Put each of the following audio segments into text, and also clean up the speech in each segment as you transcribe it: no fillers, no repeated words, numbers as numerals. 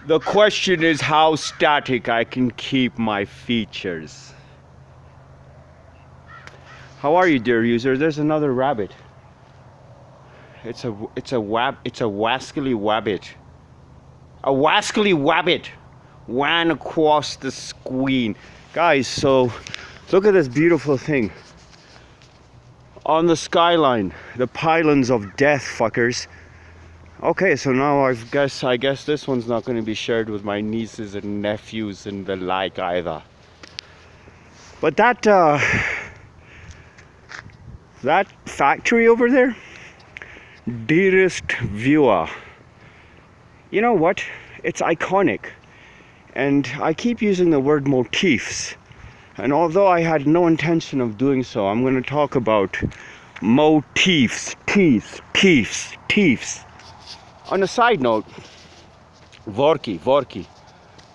The question is how static I can keep my features. How are you, dear user? There's another rabbit. It's a wascally wabbit. A wascally wabbit ran across the screen. Guys, so look at this beautiful thing. On the skyline, the pylons of death, fuckers. Okay, so now I guess this one's not going to be shared with my nieces and nephews and the like either. But that factory over there, dearest viewer, you know what? It's iconic. And I keep using the word motifs. And although I had no intention of doing so, I'm going to talk about motifs, teeths. On a side note, vorki.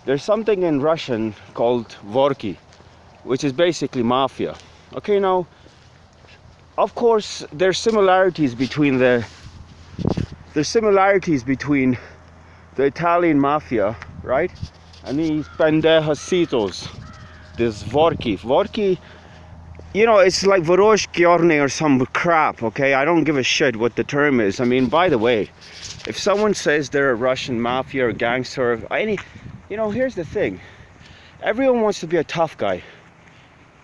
There's something in Russian called vorki, which is basically mafia. Okay, now, of course, there's similarities between the Italian mafia, right? And these pendejasitos, this vorki, you know, it's like voroshkiorny or some crap, okay? I don't give a shit what the term is. I mean, by the way, if someone says they're a Russian mafia or gangster or any, you know, here's the thing. Everyone wants to be a tough guy,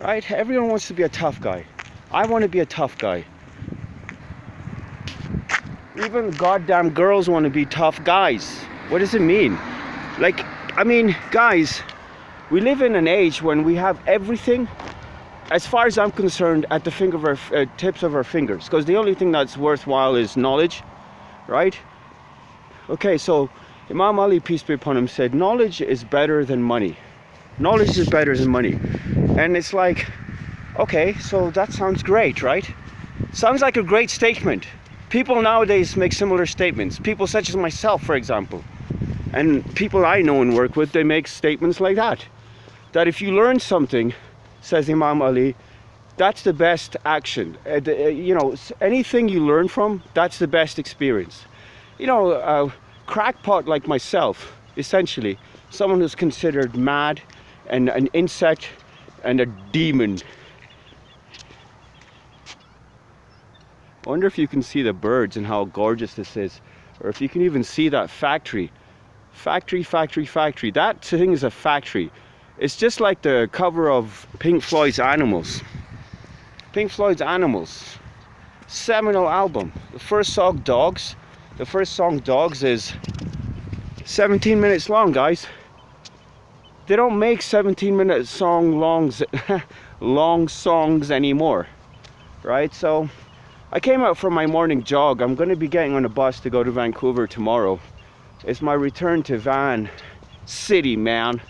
right? Everyone wants to be a tough guy. I want to be a tough guy. Even goddamn girls want to be tough guys. What does it mean? Like, I mean, guys, we live in an age when we have everything, as far as I'm concerned, at the tips of our fingers. Because the only thing that's worthwhile is knowledge, right? Okay, so Imam Ali, peace be upon him, said, knowledge is better than money. Knowledge is better than money. And it's like, okay, so that sounds great, right? Sounds like a great statement. People nowadays make similar statements. People such as myself, for example. And people I know and work with, they make statements like that. That if you learn something, says Imam Ali, that's the best action. You know, anything you learn from, that's the best experience. You know, a crackpot like myself, essentially, someone who's considered mad and an insect and a demon. I wonder if you can see the birds and how gorgeous this is. Or if you can even see that factory. Factory. That thing is a factory. It's just like the cover of Pink Floyd's Animals. Pink Floyd's Animals. Seminal album. The first song, Dogs. The first song, Dogs, is 17 minutes long, guys. They don't make 17-minute long songs anymore. Right? So, I came out for my morning jog. I'm going to be getting on a bus to go to Vancouver tomorrow. It's my return to Van City, man,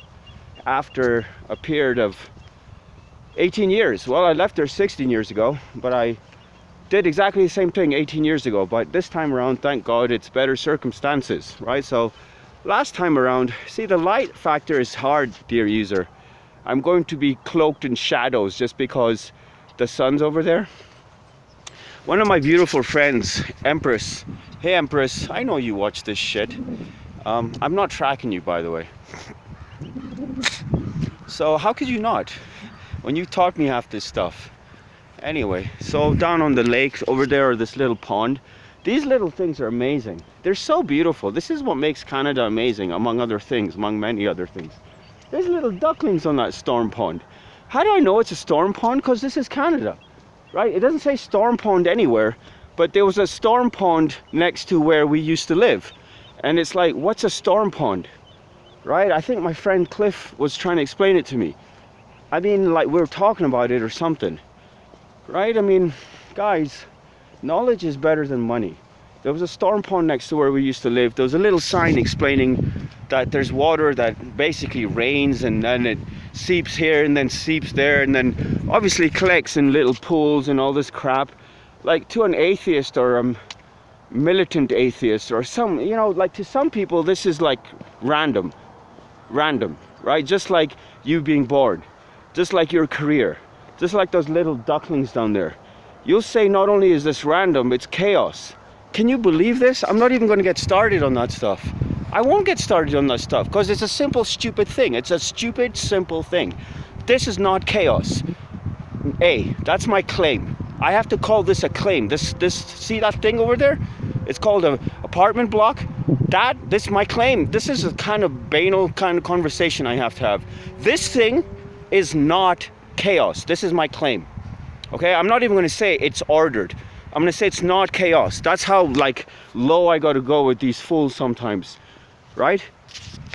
after a period of 18 years. Well, I left there 16 years ago, but I did exactly the same thing 18 years ago. But this time around, thank God, it's better circumstances, right? So last time around, see, the light factor is hard, dear user. I'm going to be cloaked in shadows just because the sun's over there. One of my beautiful friends, Empress. Hey Empress, I know you watch this shit. I'm not tracking you, by the way. So how could you not? When you taught me half this stuff. Anyway, so down on the lake over there, this little pond. These little things are amazing. They're so beautiful. This is what makes Canada amazing, among other things, among many other things. There's little ducklings on that storm pond. How do I know it's a storm pond? Because this is Canada. Right, it doesn't say storm pond anywhere, but there was a storm pond next to where we used to live. And it's like, what's a storm pond? Right, I think my friend Cliff was trying to explain it to me. I mean, like, we were talking about it or something. Right, I mean, guys, knowledge is better than money. There was a storm pond next to where we used to live. There was a little sign explaining that there's water that basically rains and then it seeps here and then seeps there and then obviously collects in little pools and all this crap. Like, to an atheist or a militant atheist or some, you know, like, to some people this is like random, right? Just like you being born, just like your career, just like those little ducklings down there. You'll say not only is this random, it's chaos. Can you believe this? I'm not even going to get started on that stuff. I won't get started on that stuff because it's a simple, stupid thing. It's a stupid, simple thing. This is not chaos. That's my claim. I have to call this a claim. This see that thing over there? It's called an apartment block. This is my claim. This is a kind of banal kind of conversation I have to have. This thing is not chaos. This is my claim. Okay, I'm not even going to say it's ordered. I'm going to say it's not chaos. That's how like low I got to go with these fools sometimes, right?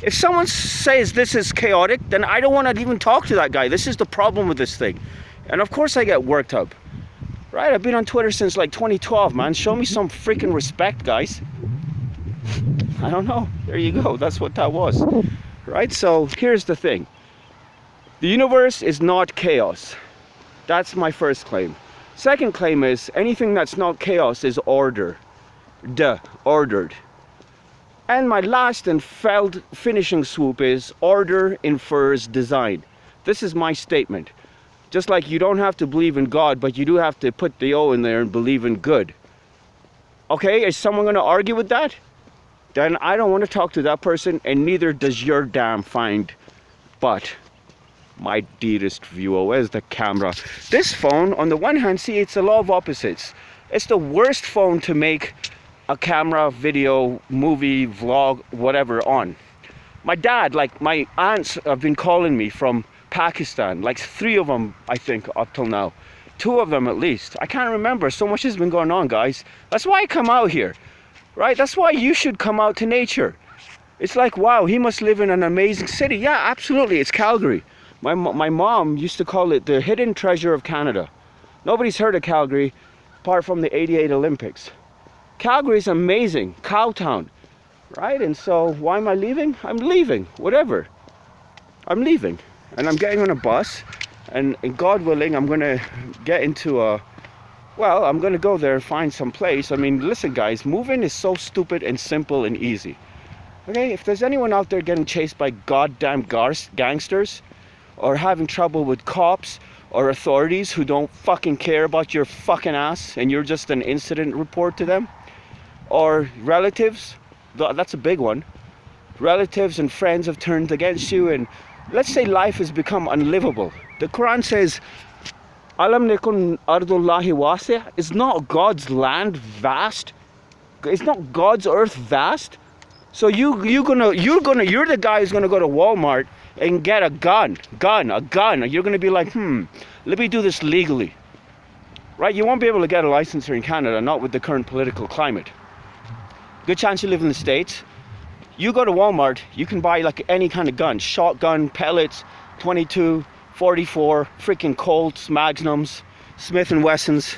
If someone says this is chaotic, then I don't want to even talk to that guy. This is the problem with this thing. And of course I get worked up, right? I've been on Twitter since like 2012, man. Show me some freaking respect, guys. I don't know. There you go. That's what that was, right? So here's the thing. The universe is not chaos. That's my first claim. Second claim is anything that's not chaos is order. Ordered. And my last and finishing swoop is order infers design. This is my statement. Just like you don't have to believe in God, but you do have to put the O in there and believe in good. Okay, is someone going to argue with that? Then I don't want to talk to that person, and neither does your damn find. But my dearest viewer, where's the camera? This phone, on the one hand, see, it's a law of opposites. It's the worst phone to make a camera, video, movie, vlog, whatever on. My dad, like my aunts have been calling me from Pakistan, like 3 of them, I think, up till now. 2 of them at least. I can't remember. So much has been going on, guys. That's why I come out here, right? That's why you should come out to nature. It's like, wow, he must live in an amazing city. Yeah, absolutely. It's Calgary. My mom used to call it the hidden treasure of Canada. Nobody's heard of Calgary apart from the '88 Olympics. Calgary's amazing. Cowtown, right? And so why am I leaving? I'm leaving. Whatever. I'm leaving. And I'm getting on a bus. And God willing, I'm going to get into I'm going to go there and find some place. I mean, listen, guys, moving is so stupid and simple and easy. Okay? If there's anyone out there getting chased by goddamn gangsters, or having trouble with cops or authorities who don't fucking care about your fucking ass and you're just an incident report to them, or relatives, that's a big one. Relatives and friends have turned against you, and let's say life has become unlivable. The Quran says, Alam nekun ardullahi wasi'. Is not God's land vast? Is not God's earth vast? So you're the guy who's gonna go to Walmart and get a gun. You're gonna be like, let me do this legally. Right? You won't be able to get a license here in Canada, not with the current political climate. Good chance you live in the States. You go to Walmart, you can buy like any kind of gun. Shotgun, pellets, 22, 44, freaking Colts, Magnums, Smith & Wessons.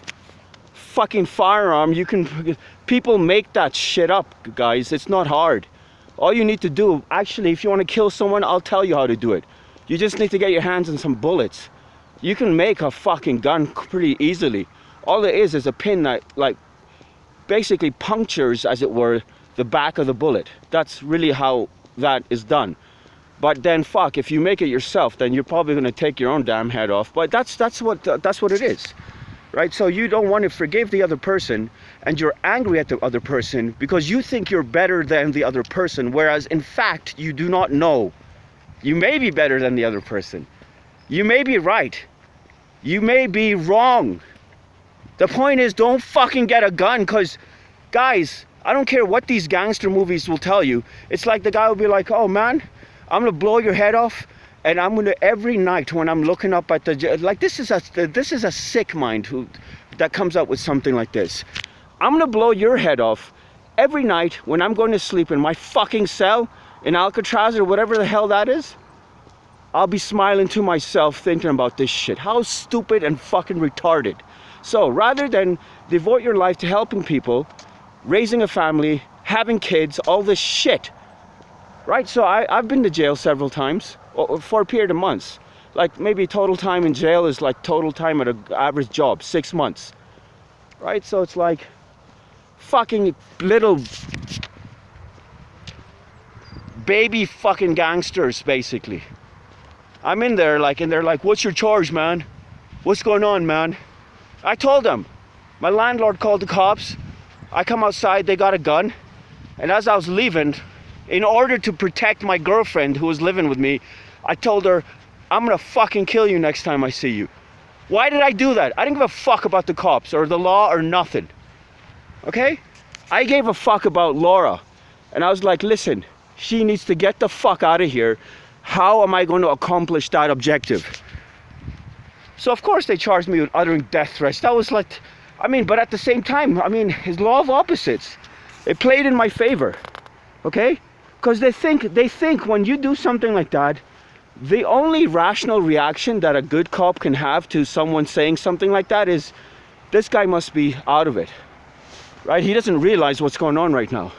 Fucking firearm, people make that shit up, guys. It's not hard. All you need to do, actually, if you want to kill someone, I'll tell you how to do it. You just need to get your hands on some bullets. You can make a fucking gun pretty easily. All it is a pin that, like, basically punctures, as it were, the back of the bullet. That's really how that is done. But then, fuck, if you make it yourself, then you're probably going to take your own damn head off. But that's what it is. Right? So you don't want to forgive the other person, and you're angry at the other person because you think you're better than the other person, whereas in fact you do not know. You may be better than the other person. You may be right. You may be wrong. The point is, don't fucking get a gun, because guys, I don't care what these gangster movies will tell you. It's like the guy will be like, oh man, I'm gonna blow your head off. And I'm gonna, every night when I'm looking up at the, like, this is a sick mind that comes up with something like this. I'm gonna blow your head off every night when I'm going to sleep in my fucking cell in Alcatraz or whatever the hell that is. I'll be smiling to myself thinking about this shit. How stupid and fucking retarded. So rather than devote your life to helping people, raising a family, having kids, all this shit, right? So I've been to jail several times. For a period of months. Like, maybe total time in jail is like total time at an average job, 6 months. Right? So it's like fucking little baby fucking gangsters, basically. I'm in there, like, and they're like, what's your charge, man? What's going on, man? I told them. My landlord called the cops. I come outside, they got a gun. And as I was leaving, In order to protect my girlfriend who was living with me, I told her, I'm gonna fucking kill you next time I see you. Why did I do that? I didn't give a fuck about the cops or the law or nothing. Okay? I gave a fuck about Laura. And I was like, listen, she needs to get the fuck out of here. How am I going to accomplish that objective? So of course they charged me with uttering death threats. That was like, I mean, but at the same time, I mean, his law of opposites. It played in my favor. Okay? Because they think when you do something like that, the only rational reaction that a good cop can have to someone saying something like that is, this guy must be out of it. Right? He doesn't realize what's going on right now.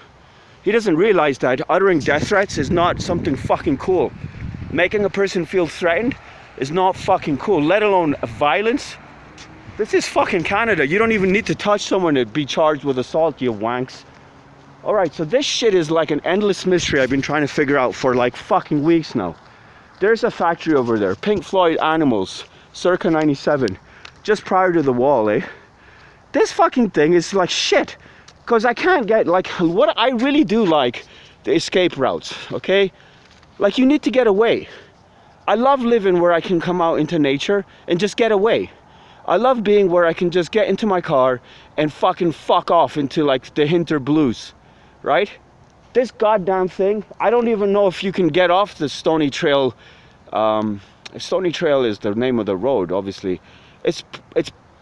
He doesn't realize that uttering death threats is not something fucking cool. Making a person feel threatened is not fucking cool, let alone violence. This is fucking Canada. You don't even need to touch someone to be charged with assault, you wanks. Alright, so this shit is like an endless mystery I've been trying to figure out for like fucking weeks now. There's a factory over there, Pink Floyd Animals, circa 97, just prior to the wall, eh? This fucking thing is like shit. Because I can't get, like, what I really do like, the escape routes, okay? Like, you need to get away. I love living where I can come out into nature and just get away. I love being where I can just get into my car and fucking fuck off into, like, the Hinter Blues, right? This goddamn thing, I don't even know if you can get off the Stony Trail. Stony Trail is the name of the road, obviously. It's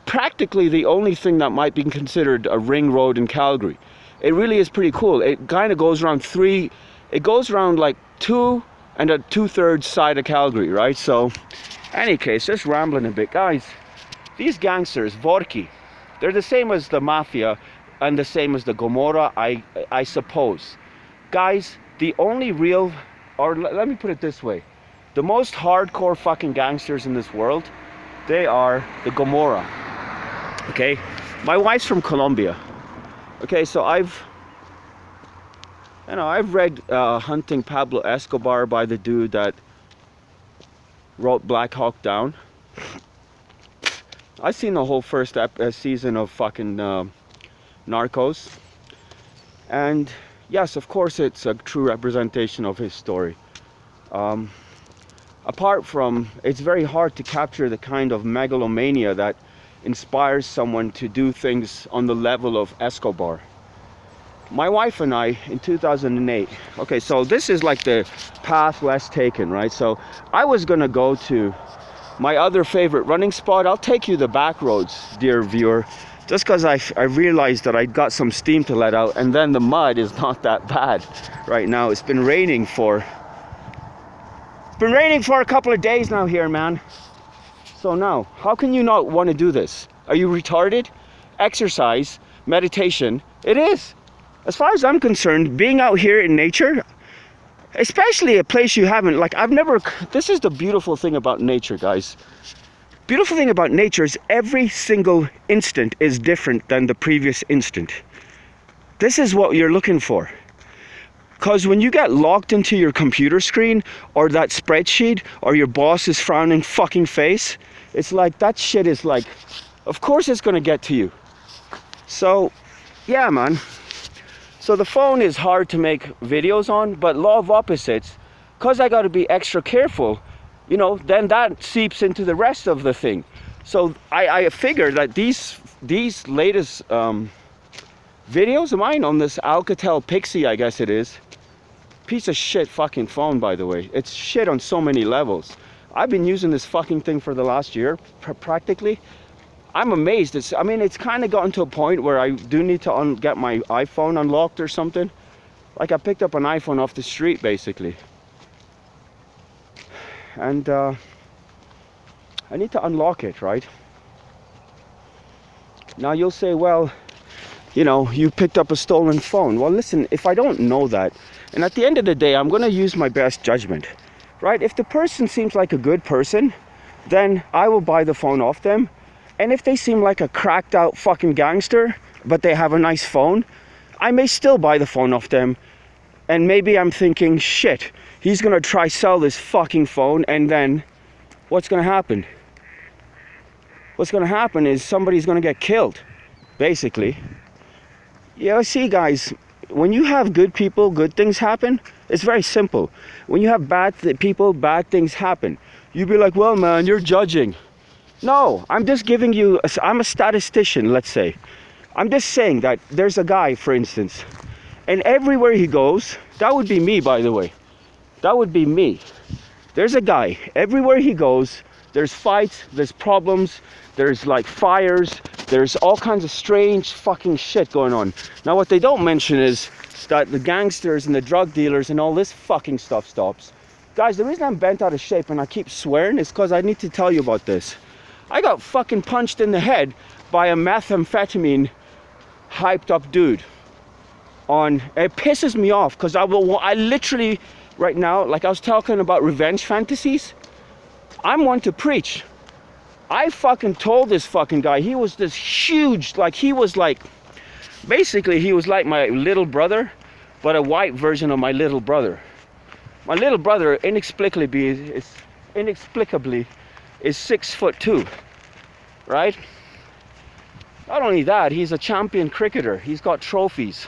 practically the only thing that might be considered a ring road in Calgary. It really is pretty cool. It kind of goes around it goes around like 2 2/3 side of Calgary, right? So, any case, just rambling a bit. Guys, these gangsters, Vorki, they're the same as the Mafia and the same as the Gomorrah, I suppose. Guys, the only real, or let me put it this way, the most hardcore fucking gangsters in this world, they are the Gomorrah. Okay, my wife's from Colombia. Okay, so I've read Hunting Pablo Escobar by the dude that wrote Black Hawk Down. I've seen the whole first season of fucking Narcos, and yes, of course, it's a true representation of his story. Apart from, it's very hard to capture the kind of megalomania that inspires someone to do things on the level of Escobar. My wife and I, in 2008, okay, so this is like the path less taken, right? So I was gonna go to my other favorite running spot. I'll take you the back roads, dear viewer, just because I realized that I'd got some steam to let out, and then the mud is not that bad right now. It's been raining for a couple of days now here, man. So now, how can you not want to do this? Are you retarded? Exercise, meditation, it is. As far as I'm concerned, being out here in nature, especially a place you haven't, like this is the beautiful thing about nature, guys. Beautiful thing about nature is every single instant is different than the previous instant. This is what you're looking for. Because when you get locked into your computer screen or that spreadsheet or your boss's frowning fucking face, it's like that shit is like, of course it's gonna get to you. So, yeah, man. So the phone is hard to make videos on, but law of opposites, because I gotta be extra careful, you know, then that seeps into the rest of the thing. So I figure that these latest videos of mine on this Alcatel Pixie, I guess it is, piece of shit fucking phone, by the way. It's shit on so many levels. I've been using this fucking thing for the last year, practically. I'm amazed. It's kind of gotten to a point where I do need to get my iPhone unlocked or something. Like I picked up an iPhone off the street, basically. And I need to unlock it, right? Now you'll say, well, you know, you picked up a stolen phone. Well, listen, if I don't know that, and at the end of the day, I'm going to use my best judgment, right? If the person seems like a good person, then I will buy the phone off them. And if they seem like a cracked out fucking gangster, but they have a nice phone, I may still buy the phone off them. And maybe I'm thinking, shit, he's going to try sell this fucking phone, and then what's going to happen? What's going to happen is somebody's going to get killed, basically. You know, see, guys, when you have good people, good things happen. It's very simple. When you have bad people, bad things happen. You'd be like, well, man, you're judging. No, I'm just giving you, I'm a statistician, let's say. I'm just saying that there's a guy, for instance, and everywhere he goes, that would be me, by the way. That would be me. There's a guy, everywhere he goes, there's fights, there's problems, there's like fires, there's all kinds of strange fucking shit going on. Now what they don't mention is that the gangsters and the drug dealers and all this fucking stuff stops. Guys, the reason I'm bent out of shape and I keep swearing is because I need to tell you about this. I got fucking punched in the head by a methamphetamine hyped up dude. It pisses me off because I literally right now, like I was talking about revenge fantasies, I'm one to preach. I fucking told this fucking guy, he was this huge, like he was like, basically he was like my little brother, but a white version of my little brother. My little brother inexplicably is 6'2", right? Not only that, he's a champion cricketer. He's got trophies,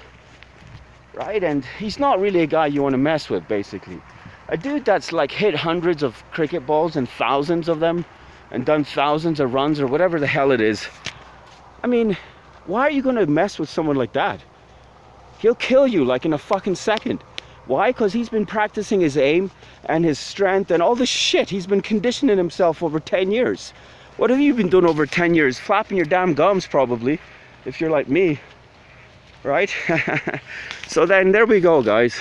right? And he's not really a guy you want to mess with, basically. A dude that's like hit hundreds of cricket balls and thousands of them and done thousands of runs or whatever the hell it is. I mean, why are you going to mess with someone like that? He'll kill you like in a fucking second. Why? Because he's been practicing his aim and his strength and all this shit. He's been conditioning himself over 10 years. What have you been doing over 10 years? Flapping your damn gums, probably, if you're like me, right? So then there we go, guys.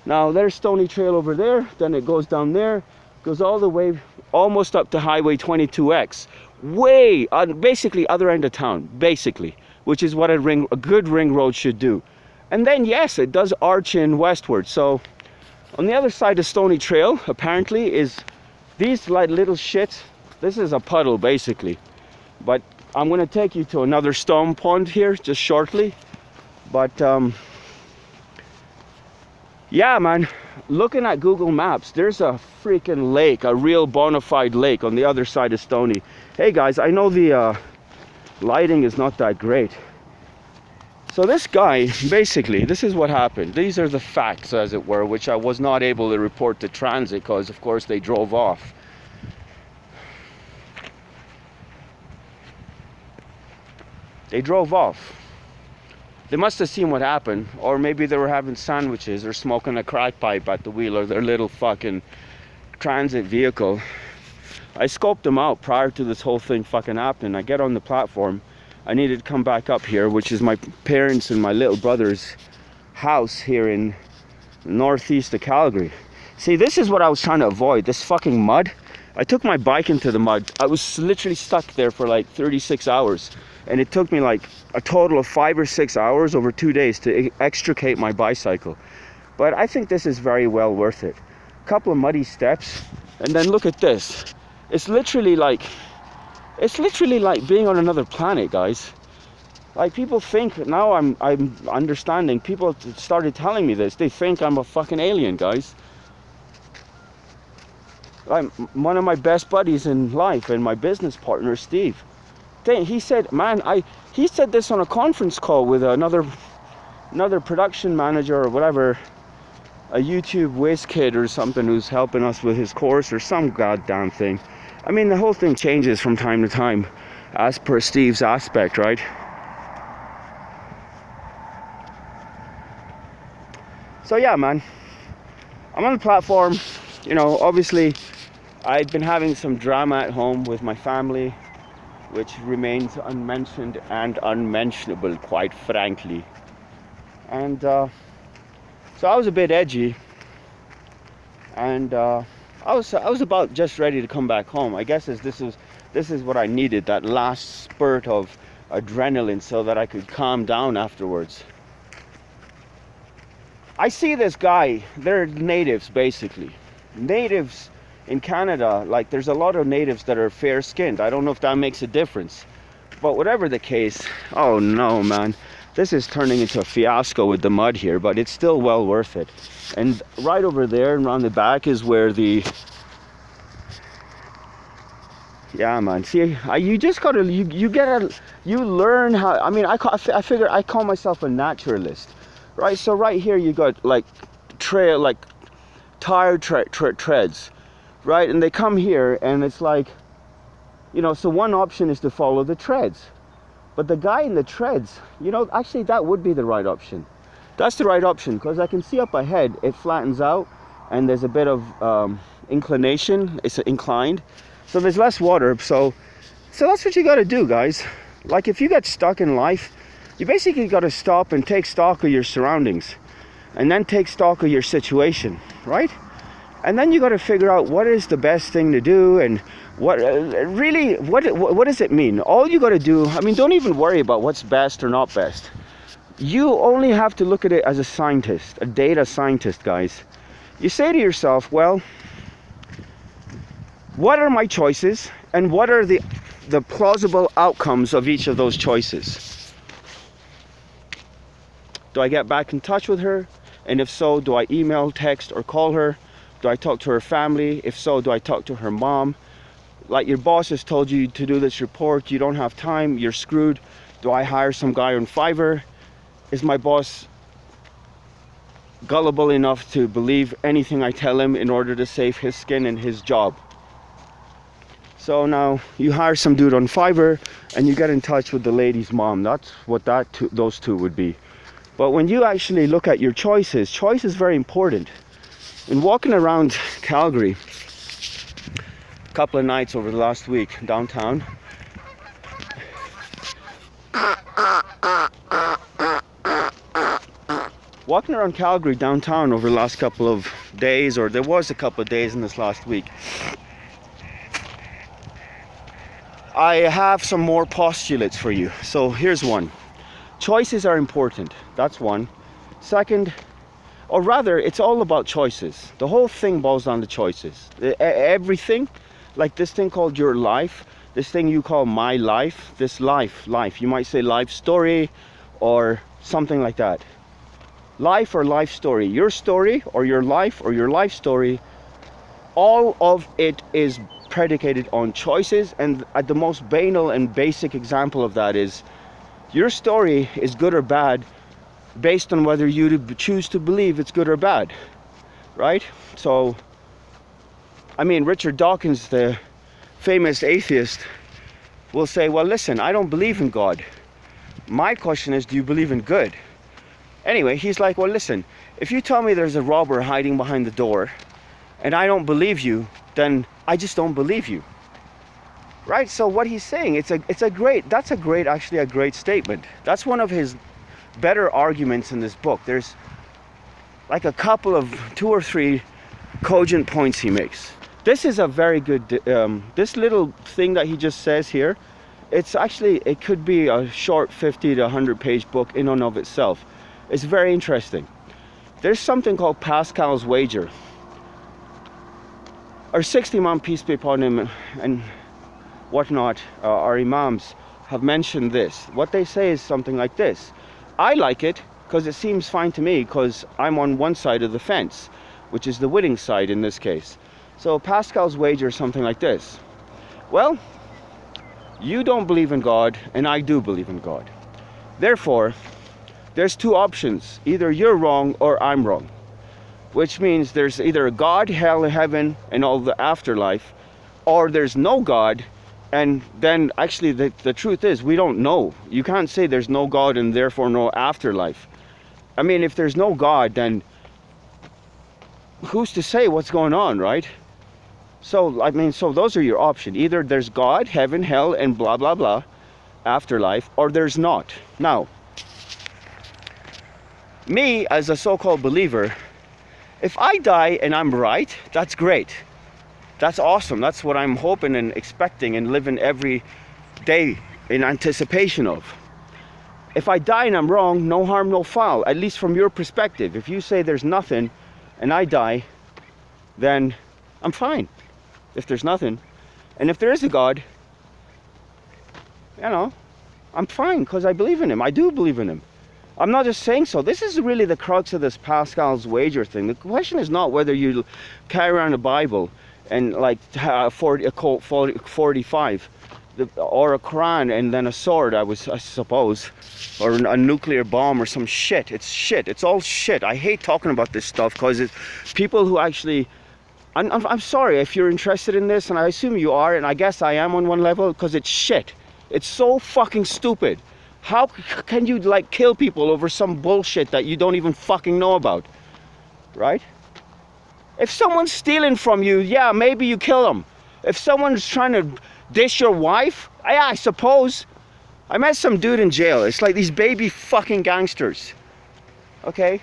Now there's Stony Trail over there, then it goes down there, goes all the way almost up to Highway 22X, way basically other end of town, basically, which is what a good ring road should do. And then yes, it does arch in westward. So on the other side of Stony Trail apparently is these like little shits. This is a puddle basically, but I'm going to take you to another stone pond here just shortly. But yeah, man, looking at Google Maps, there's a freaking lake, a real bona fide lake on the other side of Stony. Hey guys, I know the lighting is not that great. So this guy, basically, this is what happened. These are the facts, as it were, which I was not able to report to transit because, of course, they drove off. They drove off. They must have seen what happened, or maybe they were having sandwiches or smoking a crack pipe at the wheel of their little fucking transit vehicle. I scoped them out prior to this whole thing fucking happening. I get on the platform. I needed to come back up here, which is my parents' and my little brother's house here in northeast of Calgary. See, this is what I was trying to avoid, this fucking mud. I took my bike into the mud. I was literally stuck there for like 36 hours. And it took me like a total of 5 or 6 hours over 2 days to extricate my bicycle. But I think this is very well worth it. A couple of muddy steps, and then look at this. It's literally like being on another planet, guys. Like people think, now I'm understanding, people started telling me this, they think I'm a fucking alien, guys. Like one of my best buddies in life and my business partner, Steve, he said, man, he said this on a conference call with another production manager or whatever, a YouTube whiz kid or something who's helping us with his course or some goddamn thing. I mean, the whole thing changes from time to time as per Steve's aspect, right? So yeah, man, I'm on the platform. You know, obviously I've been having some drama at home with my family, which remains unmentioned and unmentionable, quite frankly. And so I was a bit edgy, and I was about just ready to come back home. I guess this is what I needed, that last spurt of adrenaline so that I could calm down afterwards. I see this guy, they're natives basically. Natives in Canada, like there's a lot of natives that are fair skinned. I don't know if that makes a difference. But whatever the case, oh no, man. This is turning into a fiasco with the mud here, but it's still well worth it. And right over there and around the back is where the... Yeah, man. See, you just gotta, you learn how... I mean, I figure I call myself a naturalist. right? So right here you got like trail, like tire treads, right? And they come here, and it's like, you know, so one option is to follow the treads. But the guy in the treads, you know, actually that would be the right option. That's the right option, because I can see up ahead, it flattens out, and there's a bit of inclination. It's inclined, so there's less water. So that's what you got to do, guys. Like, if you get stuck in life, you basically got to stop and take stock of your surroundings, and then take stock of your situation, right? And then you got to figure out what is the best thing to do, and what really, what does it mean? All you got to do, I mean, don't even worry about what's best or not best. You only have to look at it as a scientist, a data scientist, guys. You say to yourself, well, what are my choices, and what are the plausible outcomes of each of those choices? Do I get back in touch with her? And if so, do I email, text, or call her? Do I talk to her family? If so, do I talk to her mom? Like, your boss has told you to do this report, you don't have time, you're screwed. Do I hire some guy on Fiverr? Is my boss gullible enough to believe anything I tell him in order to save his skin and his job? So now you hire some dude on Fiverr, and you get in touch with the lady's mom. That's what those two would be. But when you actually look at your choices, choice is very important. In walking around Calgary a couple of nights over the last week downtown, walking around Calgary downtown over the last couple of days, or there was a couple of days in this last week, I have some more postulates for you. So here's one. Choices are important. That's one. Second, or rather, it's all about choices. The whole thing boils down to choices. Everything, like this thing called your life, this thing you call my life, this life. You might say life story or something like that. Life or life story. Your story or your life story, all of it is predicated on choices. And at the most banal and basic example of that is, your story is good or bad based on whether you choose to believe it's good or bad, right? So, I mean, Richard Dawkins, the famous atheist, will say, well, listen, I don't believe in God. My question is, do you believe in good? Anyway, he's like, well, listen, if you tell me there's a robber hiding behind the door and I don't believe you, then I just don't believe you. Right? So what he's saying, that's a great statement. That's one of his better arguments in this book. There's like a couple of 2 or 3 cogent points he makes. This is a very good, this little thing that he just says here, it could be a short 50 to 100 page book in and of itself. It's very interesting. There's something called Pascal's wager. Our 60 Imam, peace be upon him, and whatnot, our imams have mentioned this. What they say is something like this. I like it because it seems fine to me, because I'm on one side of the fence, which is the winning side in this case. So Pascal's wager is something like this. Well, you don't believe in God and I do believe in God. Therefore, there's 2 options. Either you're wrong or I'm wrong. Which means there's either a God, hell, heaven, and all the afterlife, or there's no God. And then actually the truth is, we don't know. You can't say there's no God and therefore no afterlife. I mean, if there's no God, then who's to say what's going on, right? So, I mean, so those are your options. Either there's God, heaven, hell, and blah, blah, blah, afterlife, or there's not. Now, me as a so-called believer, if I die and I'm right, that's great. That's awesome. That's what I'm hoping and expecting and living every day in anticipation of. If I die and I'm wrong, no harm, no foul, at least from your perspective. If you say there's nothing and I die, then I'm fine. If there's nothing. And if there is a God, you know, I'm fine, because I believe in him. I do believe in him. I'm not just saying so. This is really the crux of this Pascal's wager thing. The question is not whether you carry around a Bible and like 45. or a Quran and then a sword, I suppose, or a nuclear bomb or some shit. It's shit. It's all shit. I hate talking about this stuff because it's people who actually. I'm sorry if you're interested in this, and I assume you are, and I guess I am on one level, because it's shit. It's so fucking stupid. How can you like kill people over some bullshit that you don't even fucking know about, right? If someone's stealing from you, yeah, maybe you kill them. If someone's trying to dish your wife, yeah, I suppose. I met some dude in jail. It's like these baby fucking gangsters, okay?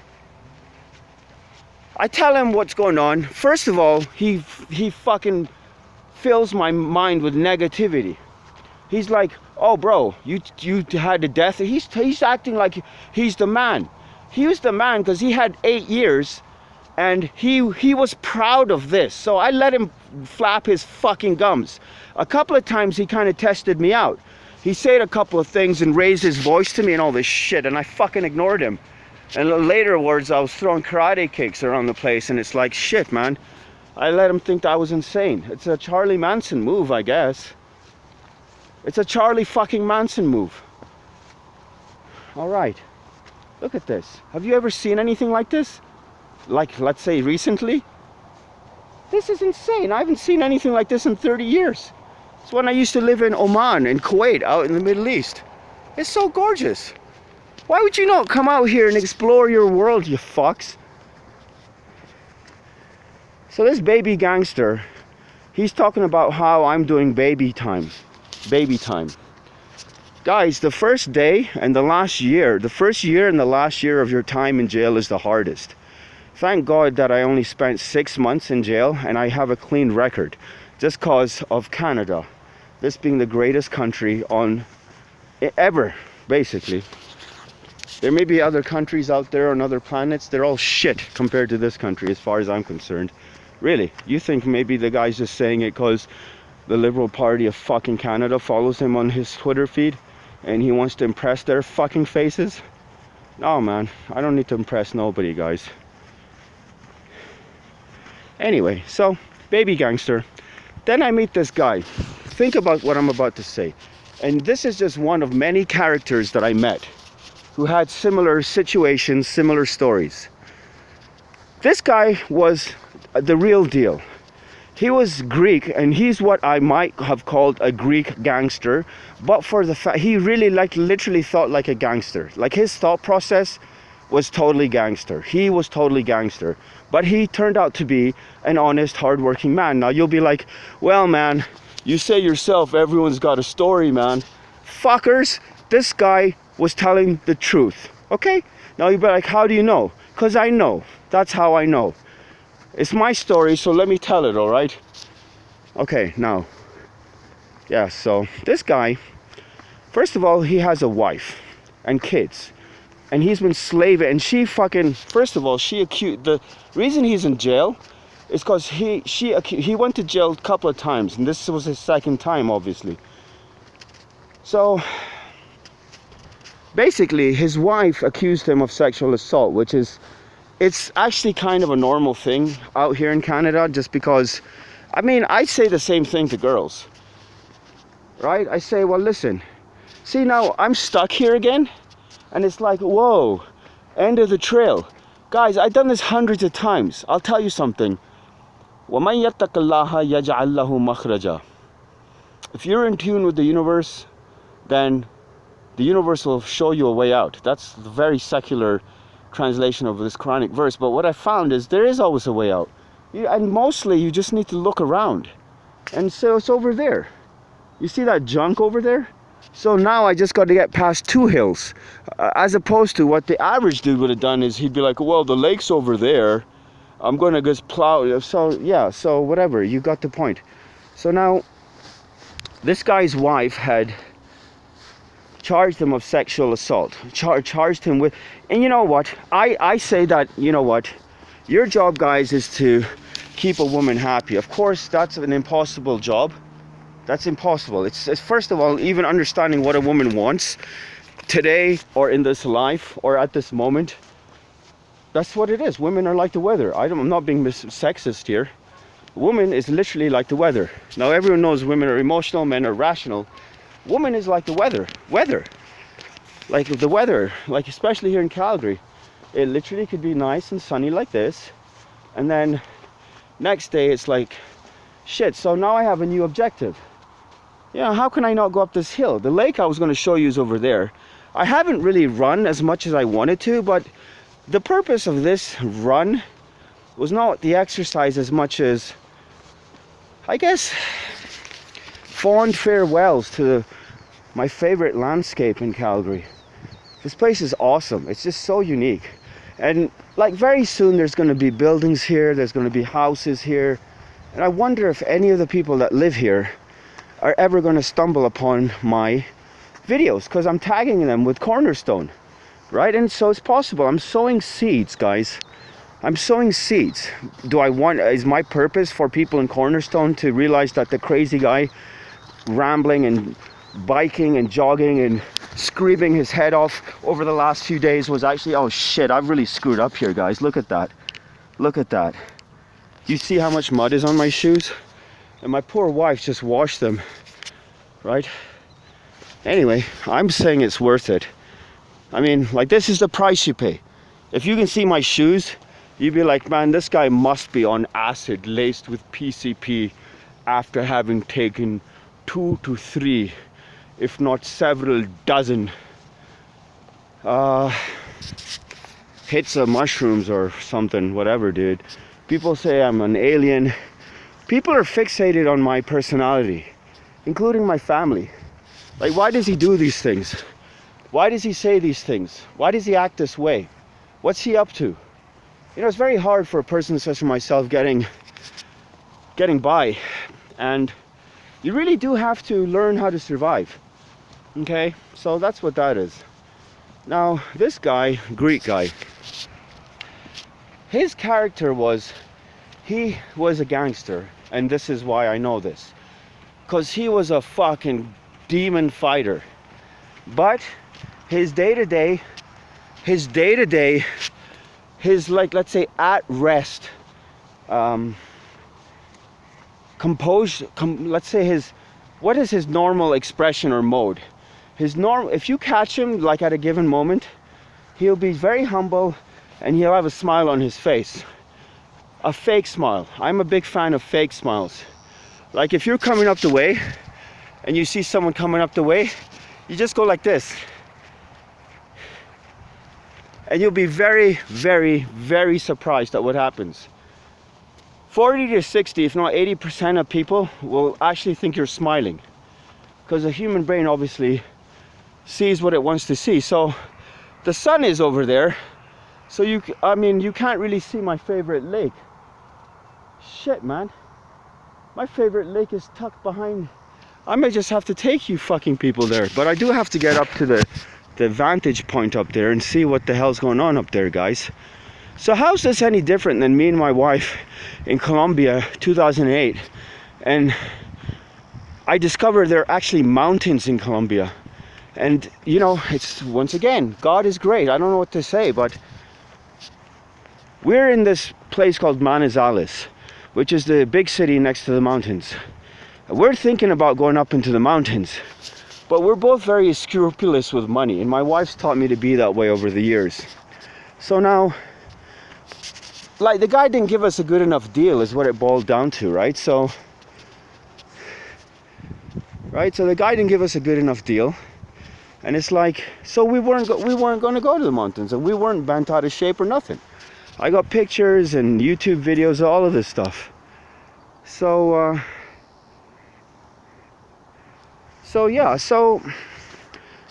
I tell him what's going on. First of all, he fucking fills my mind with negativity. He's like, oh bro, you had a death. He's acting like he's the man. He was the man because he had 8 years and he was proud of this. So I let him flap his fucking gums. A couple of times he kind of tested me out. He said a couple of things and raised his voice to me and all this shit, and I fucking ignored him. And later words, I was throwing karate kicks around the place, and it's like, shit, man. I let him think that I was insane. It's a Charlie Manson move, I guess. It's a Charlie fucking Manson move. All right. Look at this. Have you ever seen anything like this? Like, let's say, recently? This is insane. I haven't seen anything like this in 30 years. It's when I used to live in Oman, in Kuwait, out in the Middle East. It's so gorgeous. Why would you not come out here and explore your world, you fucks? So this baby gangster, he's talking about how I'm doing baby time. Baby time. Guys, the first day and the last year, the first year and the last year of your time in jail is the hardest. Thank God that I only spent 6 months in jail and I have a clean record. Just cause of Canada. This being the greatest country on ever, basically. There may be other countries out there on other planets. They're all shit compared to this country as far as I'm concerned. Really, you think maybe the guy's just saying it because the Liberal Party of fucking Canada follows him on his Twitter feed and he wants to impress their fucking faces? No, man, I don't need to impress nobody, guys. Anyway, so, baby gangster. Then I meet this guy. Think about what I'm about to say. And this is just one of many characters that I met who had similar situations, similar stories. This guy was the real deal. He was Greek, and he's what I might have called a Greek gangster, but for the fact he really literally thought like a gangster. Like his thought process was totally gangster. He was totally gangster, but he turned out to be an honest, hardworking man. Now you'll be like, well, man, you say yourself, everyone's got a story, man. Fuckers, this guy was telling the truth, okay? Now you'll be like, how do you know? Because I know. That's how I know. It's my story, so let me tell it, all right? Okay, now. Yeah, so this guy, first of all, he has a wife and kids. And he's been slaving, and she fucking, first of all, she accused, the reason he's in jail is because he went to jail a couple of times, and this was his second time, obviously. So, basically, his wife accused him of sexual assault, which is, it's actually kind of a normal thing out here in Canada, just because, I mean, I say the same thing to girls, right? I say, well, listen, see now, I'm stuck here again, and it's like, whoa, end of the trail. Guys, I've done this hundreds of times. I'll tell you something. وَمَنْ يَتَّقِ اللَّهَ يَجْعَلْ لَهُ مَخْرَجًا. If you're in tune with the universe, then the universe will show you a way out. That's the very secular translation of this Quranic verse. But what I found is there is always a way out. And mostly you just need to look around. And so it's over there. You see that junk over there? So now I just got to get past 2 hills. As opposed to what the average dude would have done is he'd be like, well, the lake's over there. I'm going to just plow. So yeah, so whatever. You got the point. So now this guy's wife had charged him of sexual assault. Charged him with, and you know what? I say that, you know what? Your job, guys, is to keep a woman happy. Of course, that's an impossible job. That's impossible. It's first of all, even understanding what a woman wants today or in this life or at this moment. That's what it is. Women are like the weather. I'm not being sexist here. Woman is literally like the weather. Now everyone knows women are emotional, men are rational. Woman is like the weather. Like the weather, like especially here in Calgary. It literally could be nice and sunny like this. And then next day it's like shit. So now I have a new objective. Yeah, how can I not go up this hill? The lake I was going to show you is over there. I haven't really run as much as I wanted to, but the purpose of this run was not the exercise as much as, I guess, fond farewells to my favorite landscape in Calgary. This place is awesome. It's just so unique. And like very soon there's going to be buildings here, there's going to be houses here. And I wonder if any of the people that live here are ever going to stumble upon my videos, because I'm tagging them with Cornerstone, right? And so it's possible. I'm sowing seeds, guys. I'm sowing seeds. Is my purpose for people in Cornerstone to realize that the crazy guy rambling and biking and jogging and screaming his head off over the last few days was actually, oh shit, I've really screwed up here, guys. Look at that. Look at that. You see how much mud is on my shoes? And my poor wife just washed them, right? Anyway, I'm saying it's worth it. I mean, like, this is the price you pay. If you can see my shoes, you'd be like, man, this guy must be on acid laced with PCP after having taken 2 to 3, if not several dozen hits of mushrooms or something, whatever, dude. People say I'm an alien. People are fixated on my personality, including my family. Like, why does he do these things? Why does he say these things? Why does he act this way? What's he up to? You know, it's very hard for a person such as myself getting by, and you really do have to learn how to survive. Okay, so that's what that is. Now, this guy, Greek guy, his character was, he was a gangster, and this is why I know this, because he was a fucking demon fighter. But his day-to-day, his, like, let's say at rest, let's say his, what is his normal expression or mode? His normal, if you catch him like at a given moment, he'll be very humble and he'll have a smile on his face. A fake smile. I'm a big fan of fake smiles. Like, if you're coming up the way and you see someone coming up the way, you just go like this. And you'll be very, very, very surprised at what happens. 40 to 60, if not 80% of people will actually think you're smiling, because the human brain obviously sees what it wants to see. So the sun is over there, so you can't really see my favorite lake. Shit, man, my favorite lake is tucked behind. I may just have to take you fucking people there, but I do have to get up to the vantage point up there and see what the hell's going on up there, guys. So how's this any different than me and my wife in Colombia 2008? And I discovered there are actually mountains in Colombia. And you know, it's, once again, God is great. I don't know what to say, but we're in this place called Manizales, which is the big city next to the mountains. We're thinking about going up into the mountains, but we're both very scrupulous with money, and my wife's taught me to be that way over the years. So now, like, the guy didn't give us a good enough deal is what it boiled down to, right? So the guy didn't give us a good enough deal, and it's like, so we weren't going to go to the mountains, and we weren't bent out of shape or nothing. I got pictures and YouTube videos, all of this stuff. So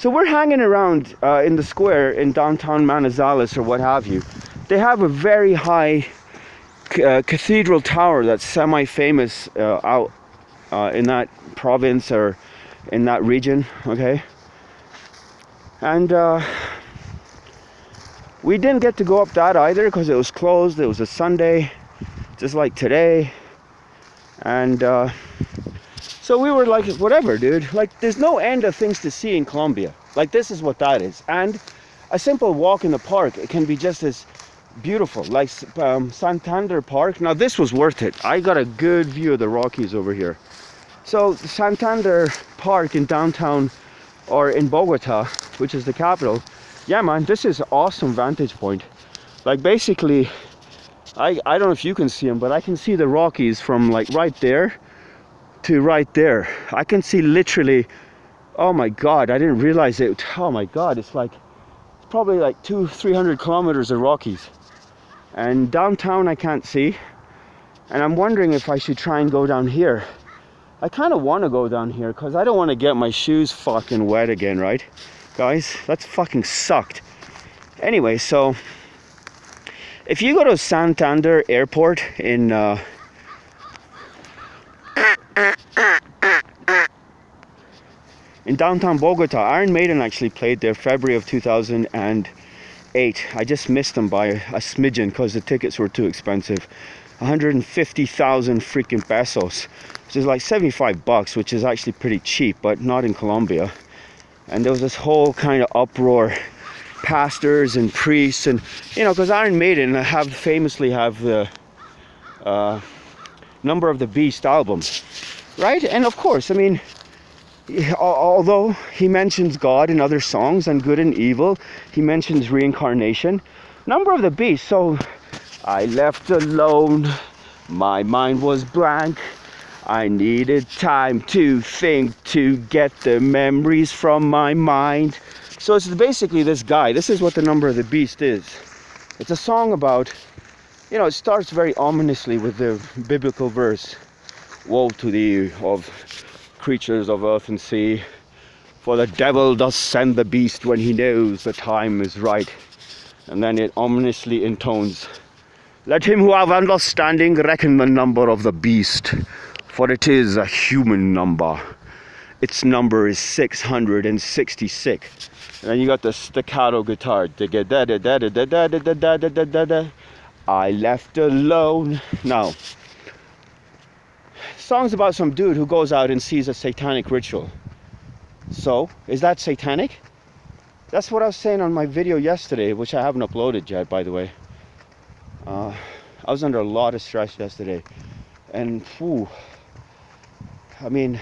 we're hanging around in the square in downtown Manizales or what have you. They have a very high cathedral tower that's semi-famous out in that province or in that region, okay? And we didn't get to go up that either because it was closed. It was a Sunday, just like today. And so we were like, whatever, dude. Like, there's no end of things to see in Colombia. Like, this is what that is. And a simple walk in the park, it can be just as beautiful, like Santander Park. Now this was worth it. I got a good view of the Rockies over here. So Santander Park in downtown, or in Bogota, which is the capital. Yeah, man, this is an awesome vantage point. Like basically, I don't know if you can see them, but I can see the Rockies from like right there to right there. I can see literally, oh my God, I didn't realize it. Oh my God, it's probably like 200-300 kilometers of Rockies. And downtown I can't see. And I'm wondering if I should try and go down here. I kind of want to go down here because I don't want to get my shoes fucking wet again, right? Guys, that's fucking sucked. Anyway, so if you go to Santander Airport in downtown Bogota, Iron Maiden actually played there February of 2008. I just missed them by a smidgen because the tickets were too expensive. 150,000 freaking pesos, which is like 75 bucks, which is actually pretty cheap, but not in Colombia. And there was this whole kind of uproar, pastors and priests, and you know, because Iron Maiden famously have the Number of the Beast album, right? And of course, I mean, although he mentions God in other songs and good and evil, he mentions reincarnation. Number of the Beast, so I left alone, my mind was blank, I needed time to think, to get the memories from my mind. So it's basically this guy, this is what the Number of the Beast is. It's a song about, you know, it starts very ominously with the biblical verse, woe to thee of creatures of earth and sea, for the devil does send the beast when he knows the time is right. And then it ominously intones, let him who have understanding reckon the number of the beast, for it is a human number. Its number is 666. And then you got the staccato guitar. I left alone. Now, song's about some dude who goes out and sees a satanic ritual. So, is that satanic? That's what I was saying on my video yesterday, which I haven't uploaded yet, by the way. I was under a lot of stress yesterday, and I mean,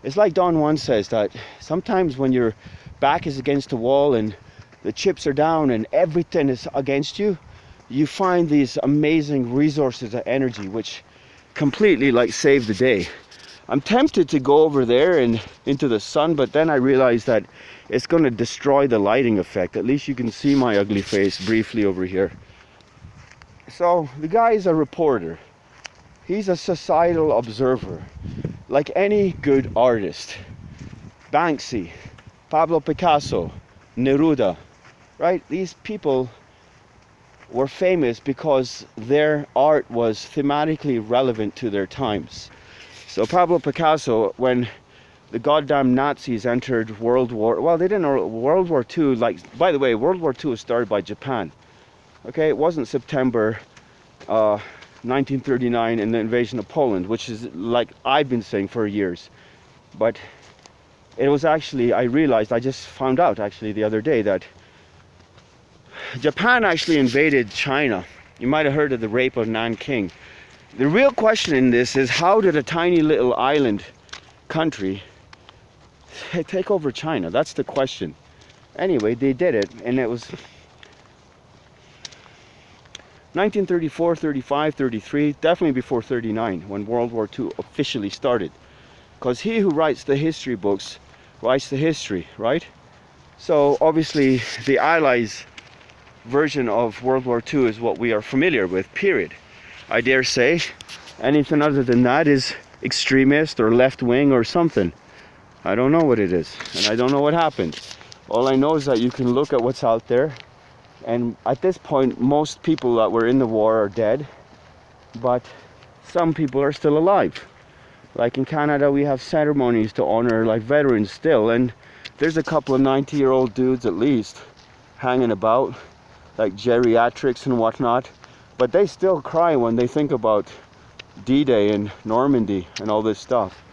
it's like Don Juan says, that sometimes when your back is against the wall and the chips are down and everything is against you, you find these amazing resources of energy which completely like save the day. I'm tempted to go over there and into the sun, but then I realized that it's going to destroy the lighting effect. At least you can see my ugly face briefly over here. So the guy is a reporter. He's a societal observer, like any good artist. Banksy, Pablo Picasso, Neruda, right? These people were famous because their art was thematically relevant to their times. So Pablo Picasso, when the goddamn Nazis entered World War, well, they didn't know World War II, like, by the way, World War II was started by Japan. Okay, it wasn't September 1939 and the invasion of Poland, which is like I've been saying for years. But it was actually, I just found out actually the other day that Japan actually invaded China. You might have heard of the rape of Nanking. The real question in this is, how did a tiny little island country take over China? That's the question. Anyway, they did it, and it was 1934, 35, 33, definitely before 39, when World War II officially started. Because he who writes the history books writes the history, right? So obviously the Allies' version of World War II is what we are familiar with, period. I dare say anything other than that is extremist or left-wing or something. I don't know what it is, and I don't know what happened. All I know is that you can look at what's out there, and at this point most people that were in the war are dead, but some people are still alive. Like in Canada, we have ceremonies to honor like veterans still, and there's a couple of 90-year-old dudes at least hanging about, like geriatrics and whatnot, but they still cry when they think about D-Day and Normandy and all this stuff.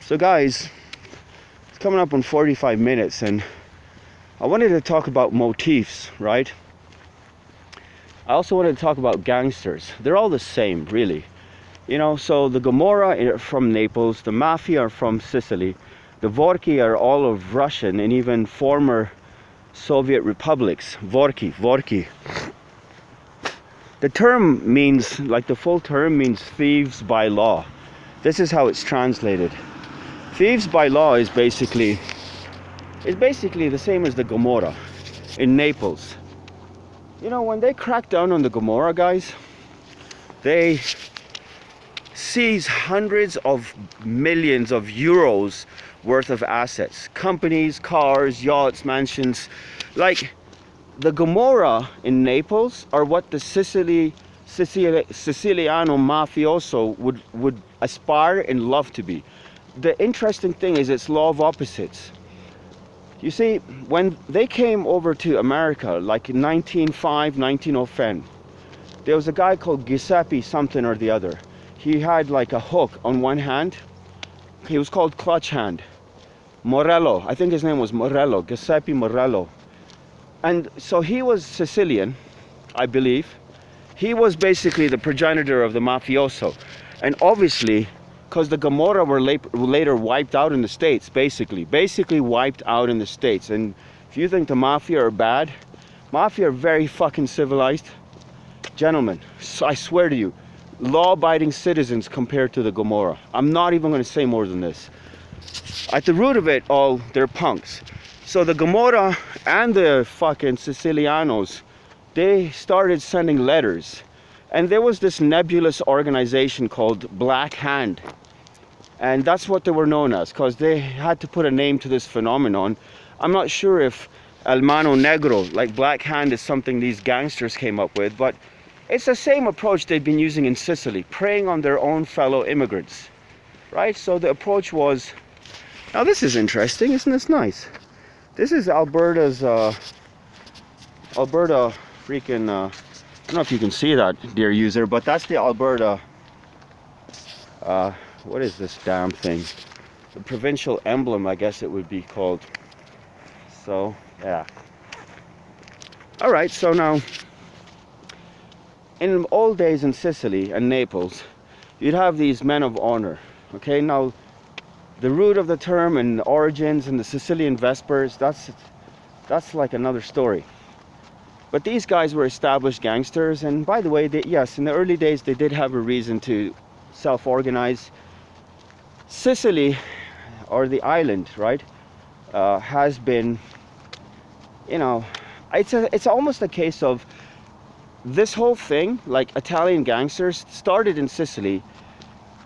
So guys, it's coming up on 45 minutes, and I wanted to talk about motifs, right? I also wanted to talk about gangsters. They're all the same, really. You know, so the Gomorrah are from Naples, the Mafia are from Sicily, the Vorki are all of Russian and even former Soviet republics. Vorki. The term means, like the full term means thieves by law. This is how it's translated. Thieves by law is basically the same as the Gomorrah in Naples. You know, when they crack down on the Gomorrah guys, they seize hundreds of millions of euros worth of assets. Companies, cars, yachts, mansions. Like, the Gomorrah in Naples are what the Siciliano mafioso would aspire and love to be. The interesting thing is it's law of opposites. You see, when they came over to America, like in 1905, 1905, there was a guy called Giuseppe something or the other. He had like a hook on one hand. He was called Clutch Hand. Morello, I think his name was Morello, Giuseppe Morello. And so he was Sicilian, I believe. He was basically the progenitor of the mafioso. And obviously, because the Gomorrah were later wiped out in the States, basically wiped out in the States. And if you think the Mafia are bad, Mafia are very fucking civilized. Gentlemen, I swear to you, law-abiding citizens compared to the Gomorrah. I'm not even going to say more than this. At the root of it all, they're punks. So the Gomorrah and the fucking Sicilianos, they started sending letters. And there was this nebulous organization called Black Hand. And that's what they were known as, because they had to put a name to this phenomenon. I'm not sure if El Mano Negro, like Black Hand, is something these gangsters came up with, but it's the same approach they'd been using in Sicily, preying on their own fellow immigrants, right? So the approach was, now this is interesting, isn't this nice? This is Alberta freaking, I don't know if you can see that, dear user, but that's the Alberta, what is this damn thing? The provincial emblem, I guess it would be called. So, yeah. Alright, so now, in old days in Sicily and Naples, you'd have these men of honor. Okay, now, the root of the term and the origins and the Sicilian Vespers, that's like another story. But these guys were established gangsters, and by the way, yes, in the early days they did have a reason to self-organize. Sicily, or the island, right, has been, you know, it's almost a case of this whole thing, like Italian gangsters, started in Sicily.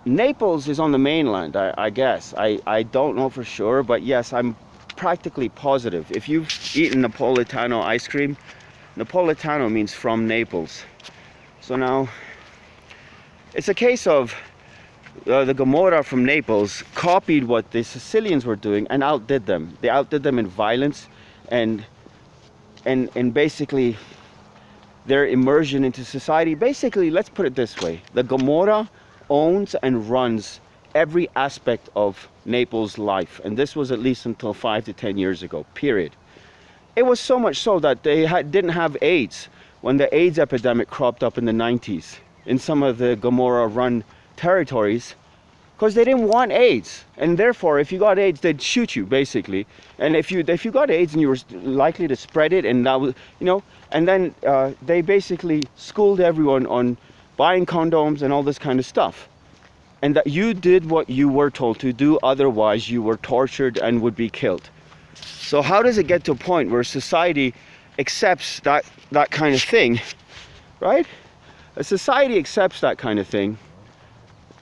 Naples is on the mainland, I guess. I don't know for sure, but yes, I'm practically positive. If you've eaten Napolitano ice cream, Napolitano means from Naples. So now, it's a case of the Gomorrah from Naples copied what the Sicilians were doing and outdid them. They outdid them in violence and basically their immersion into society. Basically, let's put it this way. The Gomorrah owns and runs every aspect of Naples' life. And this was at least until 5 to 10 years ago, period. It was so much so that they didn't have AIDS when the AIDS epidemic cropped up in the 90s in some of the Gomorrah-run territories, because they didn't want AIDS, and therefore if you got AIDS they'd shoot you basically. And if you got AIDS and you were likely to spread it, and that was, you know, and then they basically schooled everyone on buying condoms and all this kind of stuff, and that you did what you were told to do, otherwise you were tortured and would be killed. So how does it get to a point where society accepts that kind of thing, right? A society accepts that kind of thing.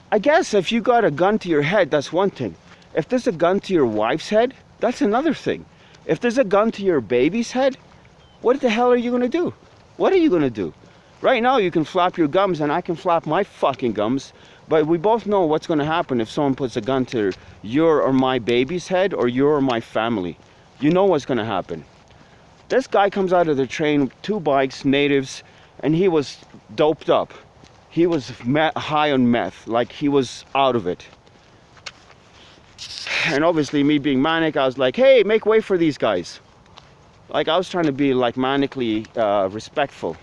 I guess if you got a gun to your head, that's one thing. If there's a gun to your wife's head, that's another thing. If there's a gun to your baby's head, what the hell are you gonna do? What are you gonna do? Right now you can flap your gums and I can flap my fucking gums, but we both know what's gonna happen if someone puts a gun to your or my baby's head or your or my family. You know what's gonna happen. This guy comes out of the train, 2 bikes, natives, and he was doped up. He was high on meth, like he was out of it. And obviously me being manic, I was like, hey, make way for these guys. Like I was trying to be like manically respectful.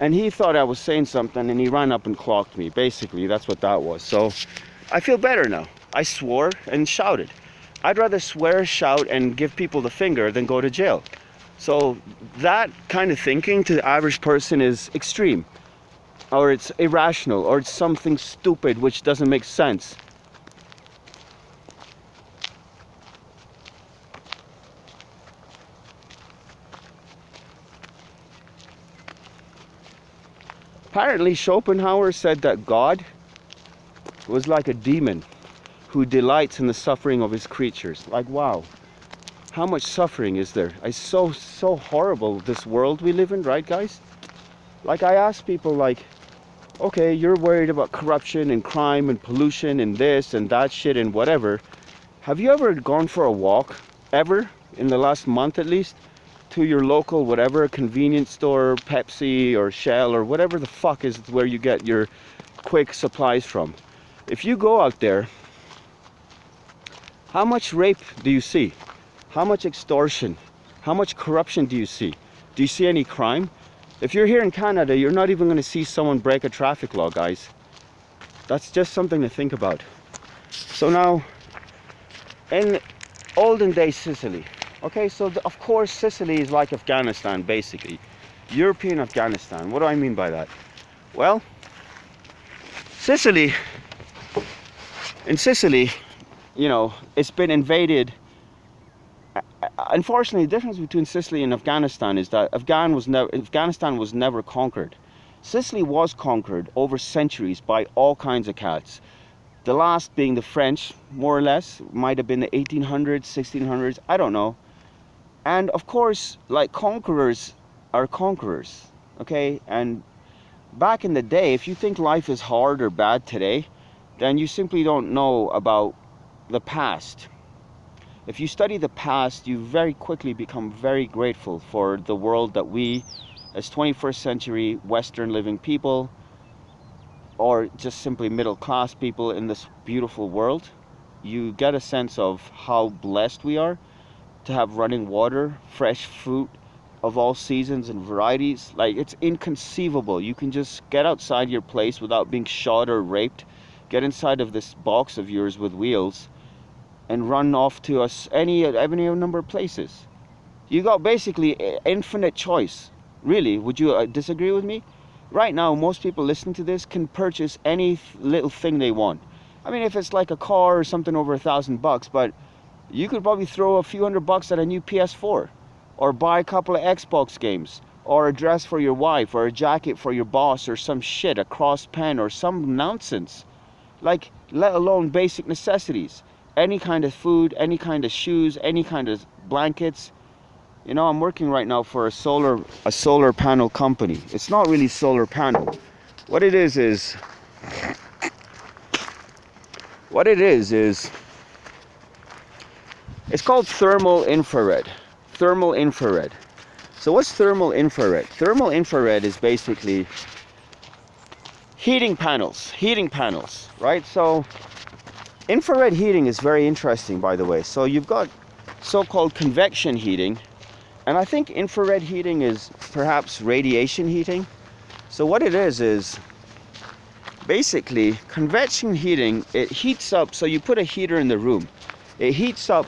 and he thought I was saying something, and he ran up and clocked me. Basically, that's what that was. So I feel better now. I swore and shouted. I'd rather swear, shout, and give people the finger than go to jail. So that kind of thinking to the average person is extreme, or it's irrational, or it's something stupid which doesn't make sense. Apparently, Schopenhauer said that God was like a demon who delights in the suffering of his creatures. Like, wow, how much suffering is there? It's so horrible, this world we live in, right, guys? Like, I ask people, like, okay, you're worried about corruption and crime and pollution and this and that shit and whatever. Have you ever gone for a walk, ever, in the last month at least, to your local whatever convenience store, Pepsi or Shell or whatever the fuck is where you get your quick supplies from? If you go out there, how much rape do you see? How much extortion? How much corruption do you see? Do you see any crime? If you're here in Canada, you're not even going to see someone break a traffic law, guys. That's just something to think about. So now, in olden days Sicily, okay, so of course Sicily is like Afghanistan, basically. European Afghanistan. What do I mean by that? Well, in Sicily, you know, it's been invaded. Unfortunately, the difference between Sicily and Afghanistan is that Afghanistan was never conquered. Sicily was conquered over centuries by all kinds of cats. The last being the French, more or less, might have been the 1800s, 1600s, I don't know. And of course, like, conquerors are conquerors, okay? And back in the day, if you think life is hard or bad today, then you simply don't know about the past. If you study the past, you very quickly become very grateful for the world that we, as 21st century Western living people, or just simply middle class people in this beautiful world, you get a sense of how blessed we are to have running water, fresh fruit of all seasons and varieties. Like, it's inconceivable. You can just get outside your place without being shot or raped, get inside of this box of yours with wheels, and run off to any number of places. You got basically infinite choice. Really, would you disagree with me? Right now, most people listening to this can purchase any little thing they want. I mean, if it's like a car or something over $1,000, but you could probably throw a few $100 at a new PS4, or buy a couple of Xbox games, or a dress for your wife, or a jacket for your boss, or some shit, a cross pen, or some nonsense. Like, let alone basic necessities. Any kind of food, any kind of shoes, any kind of blankets. You know, I'm working right now for a solar panel company. It's not really solar panel. What it is it's called thermal infrared. Thermal infrared. So what's thermal infrared? Thermal infrared is basically heating panels, right? So infrared heating is very interesting, by the way. So you've got so-called convection heating, and I think infrared heating is perhaps radiation heating. So what it is basically convection heating. It heats up, so you put a heater in the room. It heats up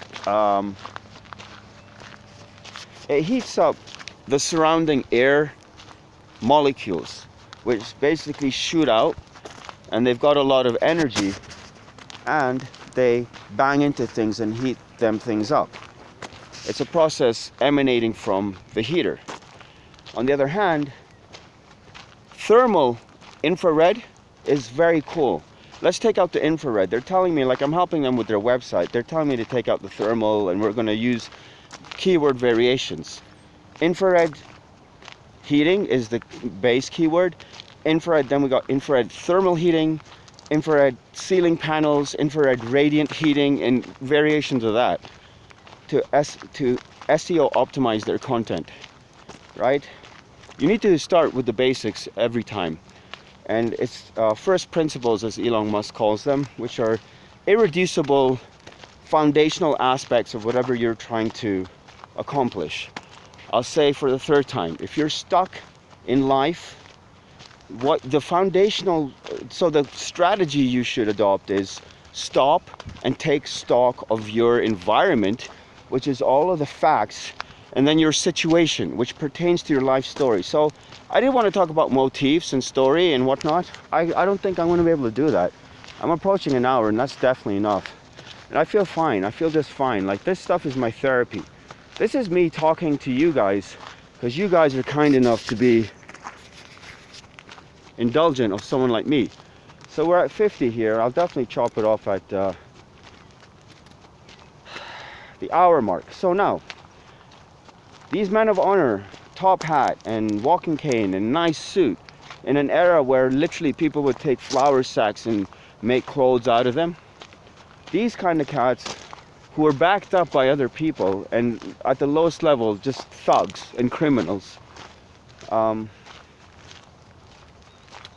the surrounding air molecules, which basically shoot out, and they've got a lot of energy, and they bang into things and heat them things up. It's a process emanating from the heater. On the other hand, thermal infrared is very cool. Let's take out the infrared. They're telling me, like, I'm helping them with their website. They're telling me to take out the thermal, and we're going to use keyword variations. Infrared heating is the base keyword. Infrared, then we got infrared thermal heating, infrared ceiling panels, infrared radiant heating, and variations of that to SEO optimize their content, right? You need to start with the basics every time. And it's first principles, as Elon Musk calls them, which are irreducible foundational aspects of whatever you're trying to accomplish. I'll say for the third time, if you're stuck in life what the foundational, so the strategy you should adopt is stop and take stock of your environment, which is all of the facts, and then your situation, which pertains to your life story. So I didn't want to talk about motifs and story and whatnot. I don't think I'm going to be able to do that. I'm approaching an hour, and that's definitely enough. And I feel fine. I feel just fine. Like, this stuff is my therapy. This is me talking to you guys, because you guys are kind enough to be indulgent of someone like me. So we're at 50 here. I'll definitely chop it off at the hour mark. So now, these men of honor, top hat and walking cane and nice suit, in an era where literally people would take flour sacks and make clothes out of them. These kind of cats who are backed up by other people and at the lowest level just thugs and criminals.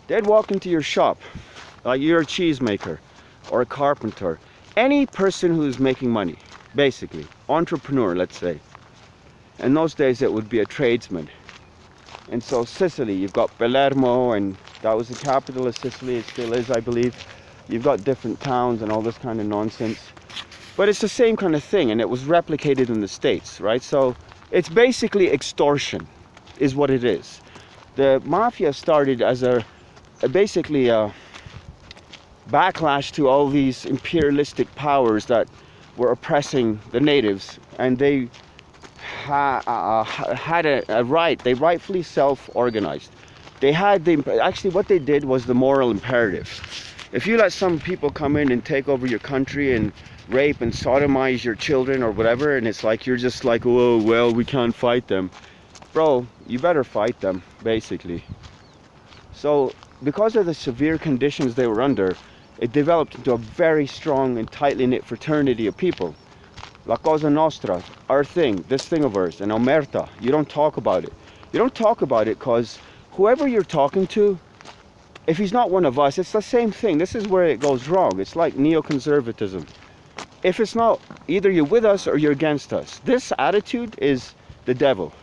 They'd walk into your shop, like you're a cheesemaker or a carpenter, any person who's making money, basically, entrepreneur, let's say. In those days it would be a tradesman. And so Sicily, you've got Palermo, and that was the capital of Sicily, it still is, I believe. You've got different towns and all this kind of nonsense. But it's the same kind of thing, and it was replicated in the States, right? So it's basically extortion, is what it is. The mafia started as basically a backlash to all these imperialistic powers that were oppressing the natives, and they had a right. They rightfully self-organized. They had actually what they did was the moral imperative. If you let some people come in and take over your country and rape and sodomize your children or whatever, and it's like you're just like, oh well, we can't fight them, bro, you better fight them, basically. So because of the severe conditions they were under, it developed into a very strong and tightly knit fraternity of people. La Cosa Nostra, our thing, this thing of ours, and Omerta, you don't talk about it. You don't talk about it because whoever you're talking to, if he's not one of us, it's the same thing. This is where it goes wrong. It's like neoconservatism. If it's not, either you're with us or you're against us. This attitude is the devil.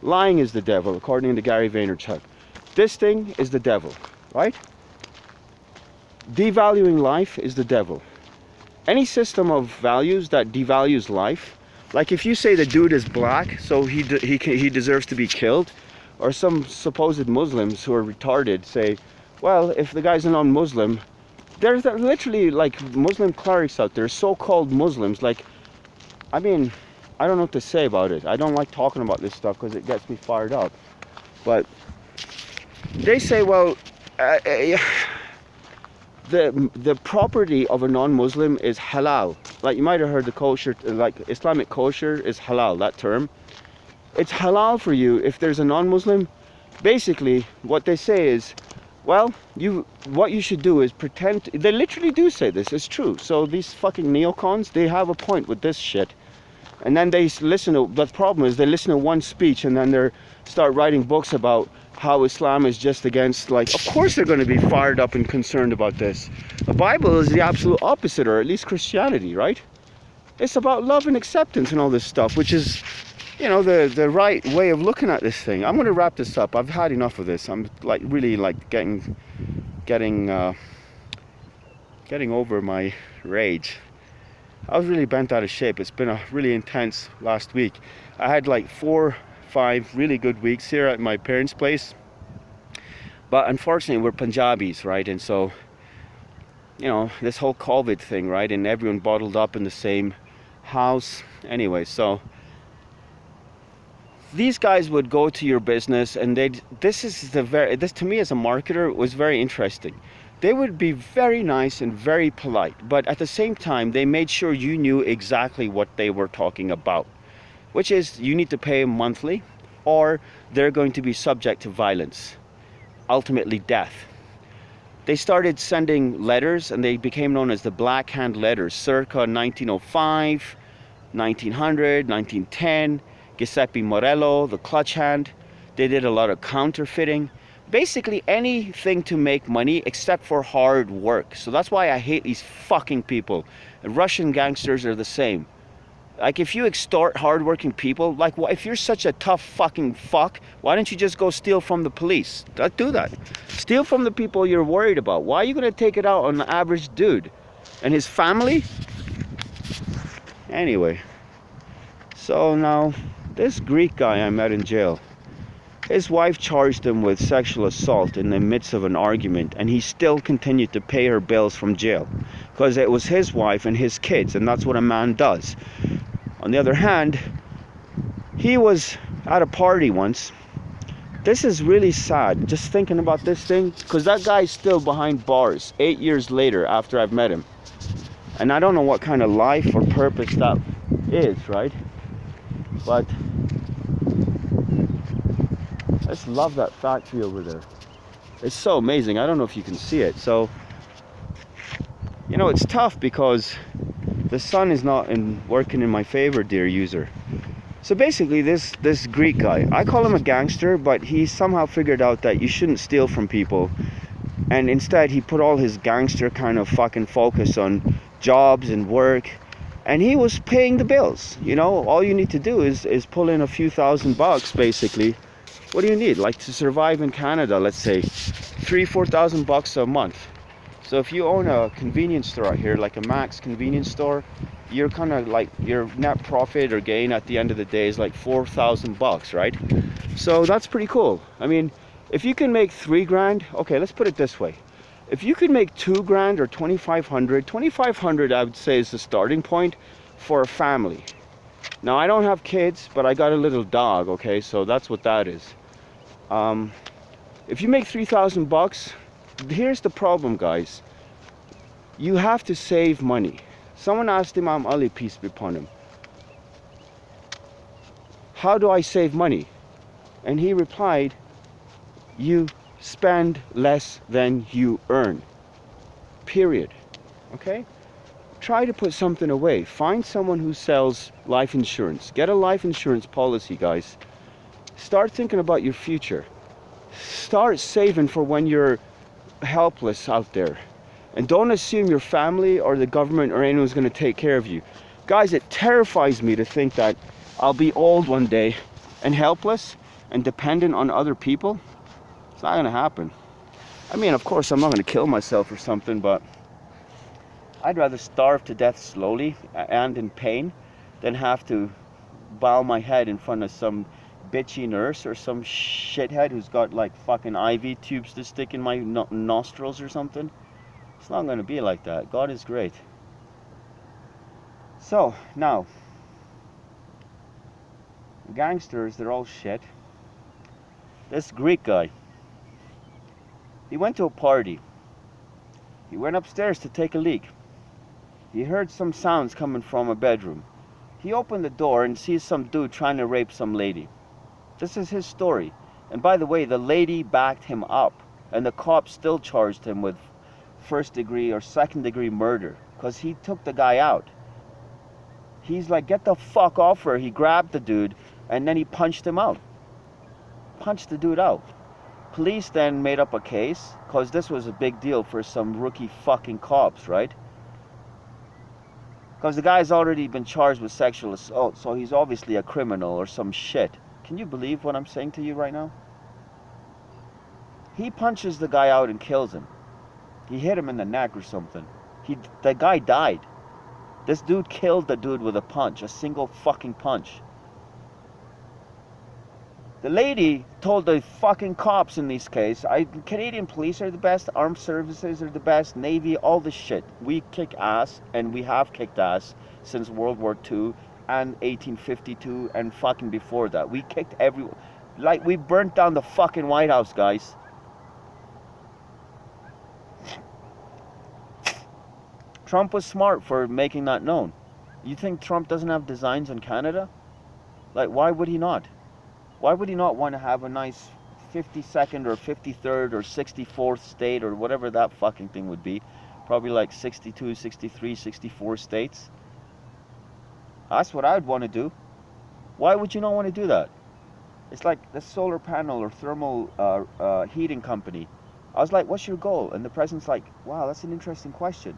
Lying is the devil, according to Gary Vaynerchuk. This thing is the devil, right? Devaluing life is the devil. Any system of values that devalues life, like if you say the dude is black, so he deserves to be killed, or some supposed Muslims who are retarded say, well, if the guy's a non-Muslim, there's literally like Muslim clerics out there, so-called Muslims, like, I mean, I don't know what to say about it. I don't like talking about this stuff because it gets me fired up. But they say, well, the property of a non-Muslim is halal. Like, you might have heard the kosher, like Islamic kosher is halal, that term. It's halal for you if there's a non-Muslim. Basically, what they say is, well, what you should do is pretend, they literally do say this, it's true. So these fucking neocons, they have a point with this shit. And then they listen to, the problem is they listen to one speech and then they start writing books about how Islam is just against, like, of course they're going to be fired up and concerned about this. The Bible is the absolute opposite, or at least Christianity, right? It's about love and acceptance and all this stuff, which is, you know, the right way of looking at this thing. I'm going to wrap this up. I've had enough of this. I'm like really like getting over my rage. I was really bent out of shape. It's been a really intense last week. I had like 4-5 really good weeks here at my parents' place. But unfortunately, we're Punjabis, right? And so, you know, this whole COVID thing, right? And everyone bottled up in the same house. Anyway, so these guys would go to your business and this to me as a marketer was very interesting. They would be very nice and very polite, but at the same time, they made sure you knew exactly what they were talking about, which is you need to pay them monthly or they're going to be subject to violence, ultimately death. They started sending letters and they became known as the Black Hand letters, circa 1905, 1900, 1910, Giuseppe Morello, the Clutch Hand. They did a lot of counterfeiting. Basically anything to make money except for hard work. So that's why I hate these fucking people. And Russian gangsters are the same. Like, if you extort hardworking people, like, if you're such a tough fucking fuck, why don't you just go steal from the police? Don't do that. Steal from the people you're worried about. Why are you gonna take it out on the average dude and his family? Anyway, so now this Greek guy I met in jail, his wife charged him with sexual assault in the midst of an argument, and he still continued to pay her bills from jail because it was his wife and his kids, and that's what a man does. On the other hand, he was at a party once. This is really sad, just thinking about this thing, because that guy's still behind bars 8 years later after I've met him. And I don't know what kind of life or purpose that is, right? But I just love that factory over there. It's so amazing. I don't know if you can see it. So, you know, it's tough because the sun is not working in my favor, dear user. So basically, this Greek guy, I call him a gangster, but he somehow figured out that you shouldn't steal from people, and instead he put all his gangster kind of fucking focus on jobs and work, and he was paying the bills. You know, all you need to do is pull in a few $1,000 basically. What do you need? Like, to survive in Canada, let's say $3,000-4,000 a month. So if you own a convenience store out here, like a Max convenience store, you're kind of like, your net profit or gain at the end of the day is like $4,000, right? So that's pretty cool. I mean, if you can make 3 grand, okay, let's put it this way. If you could make 2 grand or 2,500 I would say is the starting point for a family. Now, I don't have kids, but I got a little dog, okay? So that's what that is. If you make $3,000, here's the problem, guys. You have to save money. Someone asked Imam Ali, peace be upon him, how do I save money? And he replied, you spend less than you earn. Period. Okay? Try to put something away. Find someone who sells life insurance. Get a life insurance policy, guys. Start thinking about your future. Start saving for when you're helpless out there. And don't assume your family or the government or anyone's going to take care of you. Guys, it terrifies me to think that I'll be old one day and helpless and dependent on other people. It's not going to happen. I mean, of course, I'm not going to kill myself or something, but I'd rather starve to death slowly and in pain than have to bow my head in front of some bitchy nurse or some shithead who's got like fucking IV tubes to stick in my nostrils or something. It's not going to be like that. God is great. So, now, gangsters, they're all shit. This Greek guy, he went to a party. He went upstairs to take a leak. He heard some sounds coming from a bedroom. He opened the door and sees some dude trying to rape some lady. This is his story. And by the way, the lady backed him up, and the cops still charged him with first-degree or second-degree murder because he took the guy out. He's like, get the fuck off her. He grabbed the dude and then he punched him out. Punched the dude out. Police then made up a case because this was a big deal for some rookie fucking cops, right? Because the guy's already been charged with sexual assault, so he's obviously a criminal or some shit. Can you believe what I'm saying to you right now? He punches the guy out and kills him. He hit him in the neck or something. The guy died. This dude killed the dude with a punch, a single fucking punch. The lady told the fucking cops in this case, Canadian police are the best, armed services are the best, Navy, all this shit. We kick ass, and we have kicked ass since World War II and 1852 and fucking before that. We kicked everyone. Like, we burnt down the fucking White House, guys. Trump was smart for making that known. You think Trump doesn't have designs on Canada? Like, why would he not? Why would he not want to have a nice 52nd or 53rd or 64th state or whatever that fucking thing would be? Probably like 62, 63, 64 states. That's what I'd want to do. Why would you not want to do that? It's like the solar panel or thermal heating company. I was like, what's your goal? And the president's like, wow, that's an interesting question.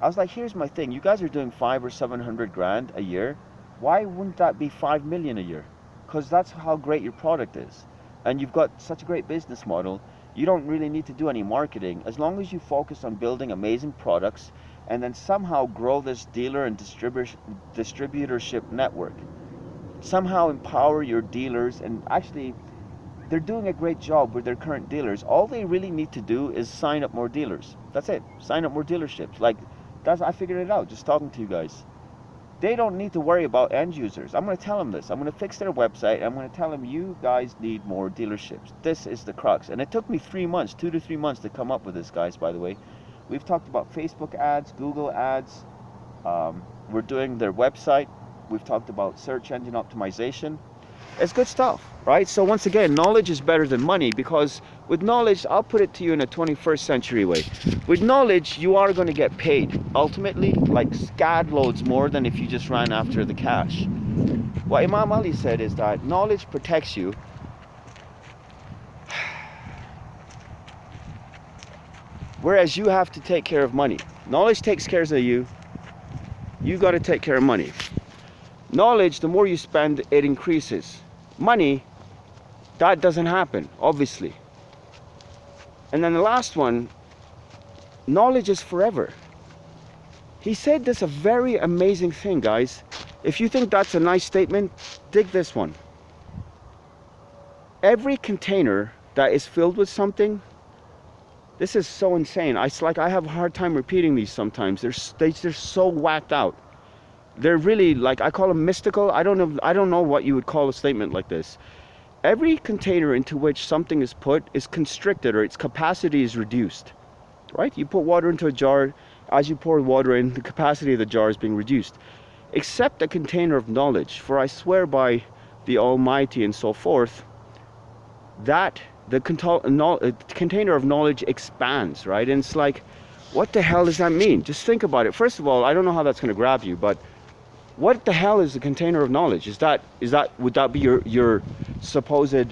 I was like, here's my thing. You guys are doing 500 or 700 grand a year. Why wouldn't that be 5 million a year? Because that's how great your product is. And you've got such a great business model. You don't really need to do any marketing. As long as you focus on building amazing products and then somehow grow this dealer and distributorship network. Somehow empower your dealers, and actually they're doing a great job with their current dealers. All they really need to do is sign up more dealers. That's it. Sign up more dealerships. Like, I figured it out just talking to you guys. They don't need to worry about end users. I'm going to tell them this. I'm going to fix their website. I'm going to tell them, you guys need more dealerships. This is the crux. And it took me 3 months, 2 to 3 months to come up with this, guys, by the way. We've talked about Facebook ads, Google ads. We're doing their website. We've talked about search engine optimization. It's good stuff, right? So once again, knowledge is better than money, because with knowledge, I'll put it to you in a 21st century way. With knowledge, you are going to get paid. Ultimately, like scad loads more than if you just ran after the cash. What Imam Ali said is that knowledge protects you. Whereas you have to take care of money. Knowledge takes care of you. You got to take care of money. Knowledge, the more you spend, it increases. Money, that doesn't happen, obviously. And then the last one, knowledge is forever. He said this a very amazing thing, guys. If you think that's a nice statement, dig this one. Every container that is filled with something, this is so insane. I have a hard time repeating these sometimes. They're so whacked out. They're really, like, I call them mystical. I don't know what you would call a statement like this. Every container into which something is put is constricted, or its capacity is reduced, right? You put water into a jar. As you pour water in, the capacity of the jar is being reduced. Except a container of knowledge. For I swear by the Almighty, and so forth, that the container of knowledge expands, right? And it's like, what the hell does that mean? Just think about it. First of all, I don't know how that's going to grab you, but what the hell is the container of knowledge? Would that be your supposed,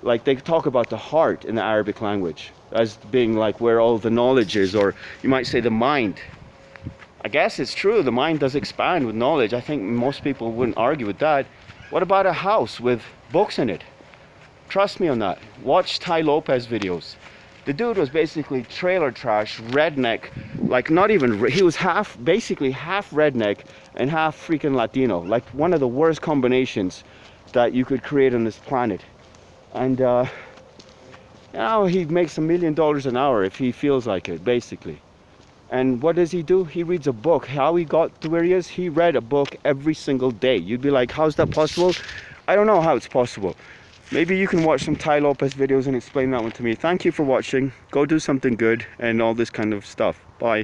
like, they talk about the heart in the Arabic language as being like where all the knowledge is, or you might say the mind. I guess it's true, the mind does expand with knowledge. I think most people wouldn't argue with that. What about a house with books in it? Trust me on that. Watch Ty Lopez videos. The dude was basically trailer trash, redneck, like not even, he was basically half redneck and half freaking Latino. Like one of the worst combinations that you could create on this planet. And now he makes $1 million an hour if he feels like it, basically. And what does he do? He reads a book. How he got to where he is? He read a book every single day. You'd be like, how's that possible? I don't know how it's possible. Maybe you can watch some Ty Lopez videos and explain that one to me. Thank you for watching. Go do something good and all this kind of stuff. Bye.